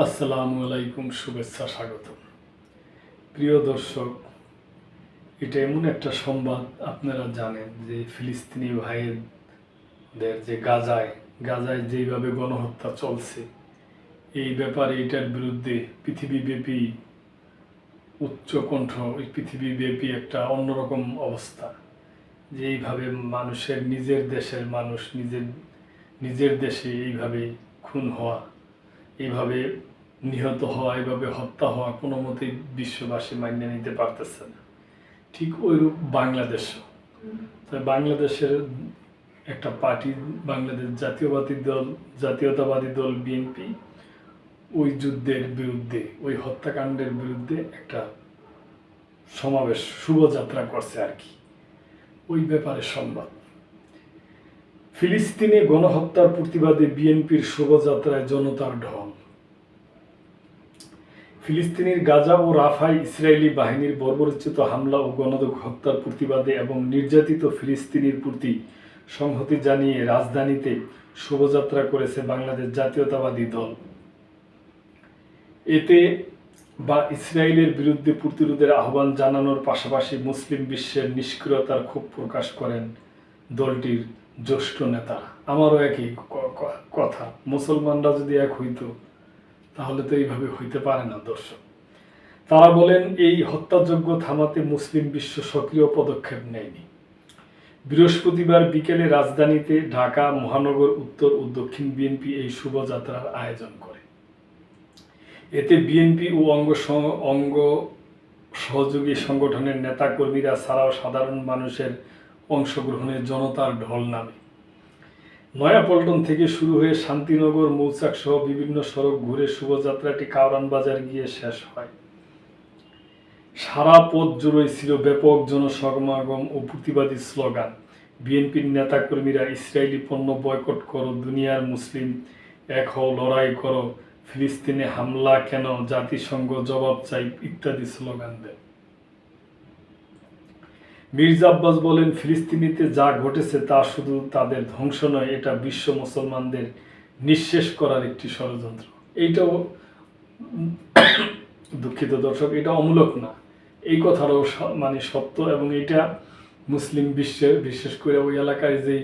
আসসালামু আলাইকুম, শুভেচ্ছা, স্বাগত। প্রিয় দর্শক, এটা এমন একটা সংবাদ, আপনারা জানেন যে ফিলিস্তিনি ভাইদের যে গাজায় যেইভাবে গণহত্যা চলছে, এই ব্যাপারে এটার বিরুদ্ধে পৃথিবীব্যাপী উচ্চকণ্ঠ, পৃথিবীব্যাপী একটা অন্যরকম অবস্থা, যে এইভাবে মানুষের নিজের দেশের মানুষ নিজের দেশে এইভাবে খুন হওয়া, এইভাবে নিহত হওয়া, এইভাবে হত্যা হওয়া কোনো মতেই বিশ্ববাসী মান্য নিতে পারতেছে না। ঠিক ওইরূপ বাংলাদেশও। তাই বাংলাদেশের একটা পার্টি, বাংলাদেশ জাতীয়তাবাদী দল বিএনপি, ওই যুদ্ধের বিরুদ্ধে, ওই হত্যাকাণ্ডের বিরুদ্ধে একটা সমাবেশ, শুভযাত্রা করছে আর কি। ওই ব্যাপারে সংবাদ। ফিলিস্তিনে গণহত্যার প্রতিবাদে বিএনপির শোভাযাত্রায় জনতার ঢল। ফিলিস্তিনের গাজা ও রাফায় ইসরায়েলি বাহিনীর বর্বরোচিত হামলা ও গণহত্যার প্রতিবাদে এবং নির্যাতিত ফিলিস্তিনির প্রতি সংহতি জানিয়ে রাজধানীতে শোভাযাত্রা করেছে বাংলাদেশ জাতীয়তাবাদী দল। এতে ইসরায়েলের বিরুদ্ধে প্রতিরোধের আহ্বান জানানোর পাশাপাশি মুসলিম বিশ্বের নিষ্ক্রিয়তার ক্ষোভ প্রকাশ করেন দলটির জ্যেষ্ঠ নেতারা। আমারও একই কথা, মুসলমানরা যদি এক হইতো তাহলে তো এইভাবে হইতে পারে না। দর্শক, তারা বলেন এই হত্যাযজ্ঞ থামাতে মুসলিম বিশ্ব সক্রিয় পদক্ষেপ নেয়নি। বৃহস্পতিবার বিকেলে রাজধানীতে ঢাকা মহানগর উত্তর ও দক্ষিণ বিএনপি এই শোভাযাত্রার আয়োজন করে। এতে বিএনপি ও অঙ্গ সহযোগী সংগঠনের নেতাকর্মীরা ছাড়াও সাধারণ মানুষের অংশগ্রহণে জনতার ঢল নামে। নয়াপল্টন থেকে শুরু হয়ে শান্তিনগর, মৌচাক সহ বিভিন্ন সড়ক ঘুরে শোভাযাত্রাটি কারওয়ান বাজার গিয়ে শেষ হয়। সারা পথ জুড়েই ছিল ব্যাপক জনসমাগম ও প্রতিবাদী স্লোগান। বিএনপির নেতাকর্মীরা ইসরায়েলি পণ্য বয়কট করো, দুনিয়ার মুসলিম এক হও, লড়াই করো, ফিলিস্তিনে হামলা কেন, জাতিসংঘ জবাব চাই ইত্যাদি স্লোগান দেন। মির্জা আব্বাস বলেন, ফিলিস্তিনিতে যা ঘটেছে তা শুধু তাদের ধ্বংস নয়, এটা বিশ্ব মুসলমানদের নিঃশেষ করার একটি ষড়যন্ত্র। এইটাও দুঃখিত দর্শক, এটা অমূলক না, এই কথাটাও সত্য, এবং এটা মুসলিম বিশ্বের, বিশেষ করে ওই এলাকায় যেই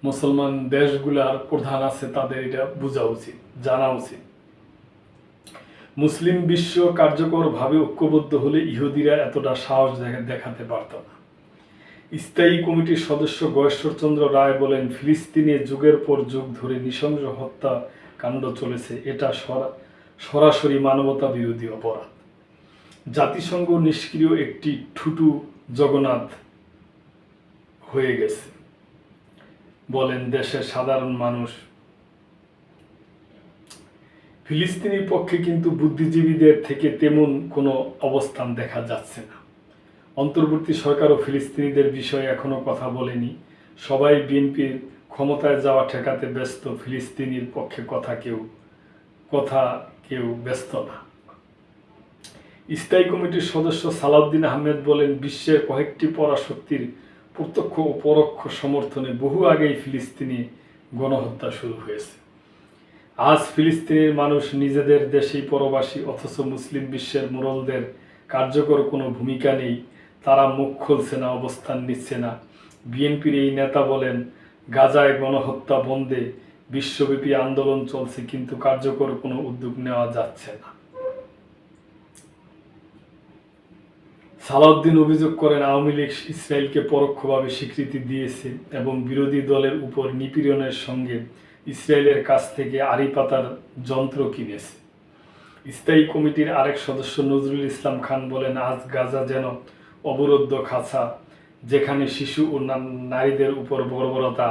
মুসলমান দেশগুলার প্রধান আছে তাদের এটা বোঝা উচিত, জানা উচিত। মুসলিম বিশ্ব কার্যকরভাবে ঐক্যবদ্ধ হলে ইহুদিরা এতটা সাহস দেখাতে পারত না। স্থায়ী কমিটির সদস্য গয়েশ্বরচন্দ্র রায় বলেন, ফিলিস্তিনে যুগের পর যুগ ধরে নৃশংস হত্যাকাণ্ড চলেছে, এটা সরাসরি মানবতা বিরোধী অপরাধ। জাতিসংঘ নিষ্ক্রিয় একটি ঠুটু জগন্নাথ হয়ে গেছে, বলেন দেশের সাধারণ মানুষ। ফিলিস্তিনির পক্ষে কিন্তু বুদ্ধিজীবীদের থেকে তেমন কোনো অবস্থান দেখা যাচ্ছে না। অন্তর্বর্তী সরকারও ফিলিস্তিনিদের বিষয়ে এখনো কথা বলেনি। সবাই বিএনপির ক্ষমতায় যাওয়া ঠেকাতে ব্যস্ত, ফিলিস্তিনির পক্ষে কেউ ব্যস্ত না। স্থায়ী কমিটির সদস্য সালাউদ্দিন আহমেদ বলেন, বিশ্বের কয়েকটি পরাশক্তির প্রত্যক্ষ ও পরোক্ষ সমর্থনে বহু আগেই ফিলিস্তিনি গণহত্যা শুরু হয়েছে। আজ ফিলিস্তিনের মানুষ নিজেদের দেশেই পরবাসী, অথচ মুসলিম বিশ্বের মোড়লদের কার্যকর কোনো ভূমিকা নেই। তারা মুখ খুলছে না, অবস্থান নিচ্ছে না। বিএনপির এই নেতা বলেন, গাজায় গণহত্যা বন্ধে বিশ্বব্যাপী আন্দোলন চলছে, কিন্তু কার্যকর কোনো উদ্যোগ নেওয়া যাচ্ছে না। সালাউদ্দিন অভিযোগ করেন, আওয়ামী লীগ ইসরায়েলকে পরোক্ষভাবে স্বীকৃতি দিয়েছে এবং বিরোধী দলের উপর নিপীড়নের সঙ্গে ইসরায়েলের কাছ থেকে আড়ি পাতার যন্ত্র কিনেছে। স্থায়ী কমিটির আরেক সদস্য নজরুল ইসলাম খান বলেন, আজ গাজা যেন অবরুদ্ধ খাঁচা, যেখানে শিশু ও নারীদের উপর বর্বরতা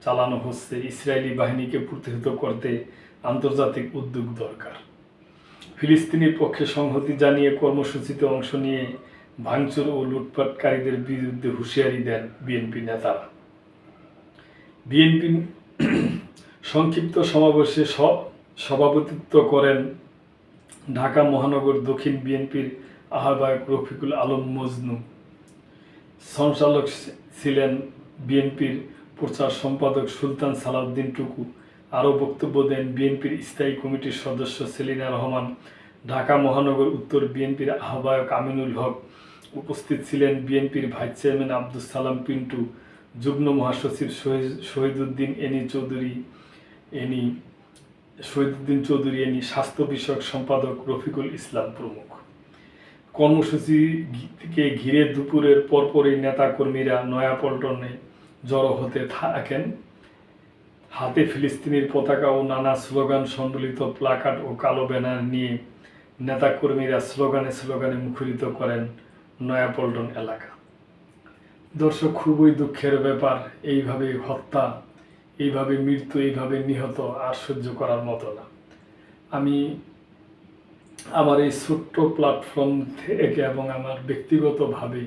চালানো হচ্ছে। ইসরায়েলি বাহিনীকে প্রতিহত করতে আন্তর্জাতিক উদ্যোগ দরকার। ফিলিস্তিনির পক্ষে সংহতি জানিয়ে কর্মসূচিতে অংশ নিয়ে ভাঙচুর ও লুটপাটকারীদের বিরুদ্ধে হুঁশিয়ারি দেন বিএনপি নেতারা। বিএনপি সংক্ষিপ্ত সমাবেশে সভাপতিত্ব করেন ঢাকা মহানগর দক্ষিণ বিএনপির আহ্বায়ক রফিকুল আলম মজনু। সঞ্চালক ছিলেন বিএনপির প্রচার সম্পাদক সুলতান সালাউদ্দিন টুকু। আরও বক্তব্য দেন বিএনপির স্থায়ী কমিটির সদস্য সেলিনা রহমান, ঢাকা মহানগর উত্তর বিএনপির আহ্বায়ক আমিনুল হক, উপস্থিত ছিলেন বিএনপির ভাইস চেয়ারম্যান আব্দুস সালাম পিন্টু, যুগ্ম মহাসচিব শহীদুদ্দিন চৌধুরী, স্বাস্থ্য বিষয়ক সম্পাদক রফিকুল ইসলাম প্রমুখ। কর্মসূচিকে ঘিরে দুপুরের পরপরই নেতাকর্মীরা নয়াপল্টনে জড়ো হতে থাকেন। হাতে ফিলিস্তিনের পতাকা ও নানা স্লোগান সম্বলিত প্লাকার্ড ও কালো ব্যানার নিয়ে নেতাকর্মীরা স্লোগানে মুখরিত করেন নয়াপল্টন এলাকা। দর্শক, খুবই দুঃখের ব্যাপার, এইভাবে হত্যা, এইভাবে মৃত্যু, এইভাবে নিহত আর সহ্য করার মতো না। আমি আমার এই ছোট্ট প্ল্যাটফর্ম থেকে এবং আমার ব্যক্তিগতভাবে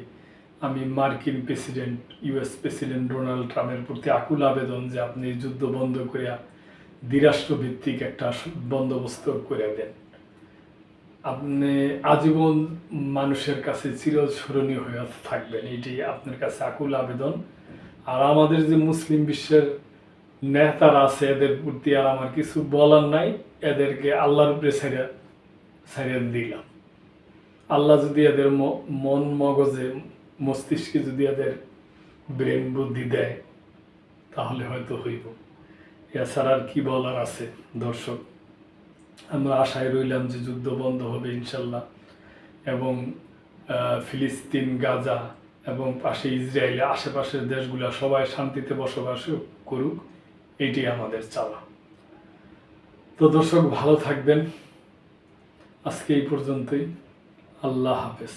আমি মার্কিন প্রেসিডেন্ট, ইউএস প্রেসিডেন্ট ডোনাল্ড ট্রাম্পের প্রতি আকুল আবেদন যে আপনি যুদ্ধ বন্ধ করিয়া দ্বিরাষ্ট্রভিত্তিক একটা বন্দোবস্ত করে দেন। আপনি আজীবন মানুষের কাছে চিরস্মরণীয় হয়ে থাকবেন, এটি আপনার কাছে আকুল আবেদন। আর আমাদের যে মুসলিম বিশ্বের নেতারা আছে এদের প্রতি আর আমার কিছু বলার নাই, এদেরকে আল্লাহর উপরে ছেড়ে দিলাম। আল্লাহ যদি এদের মন মগজে মস্তিষ্কে যদি এদের ব্রেন বুদ্ধি দেয় তাহলে হয়তো হইব, এছাড়া আর কি বলার আছে। দর্শক, আমরা আশায় রইলাম যে যুদ্ধ বন্ধ হবে ইনশাল্লাহ, এবং ফিলিস্তিন, গাজা এবং পাশে ইসরায়েলে আশেপাশের দেশগুলো সবাই শান্তিতে বসবাস করুক, এটি আমাদের চাওয়া। তো দর্শক, ভালো থাকবেন। আজকে এই পর্যন্তই। আল্লাহ হাফেজ।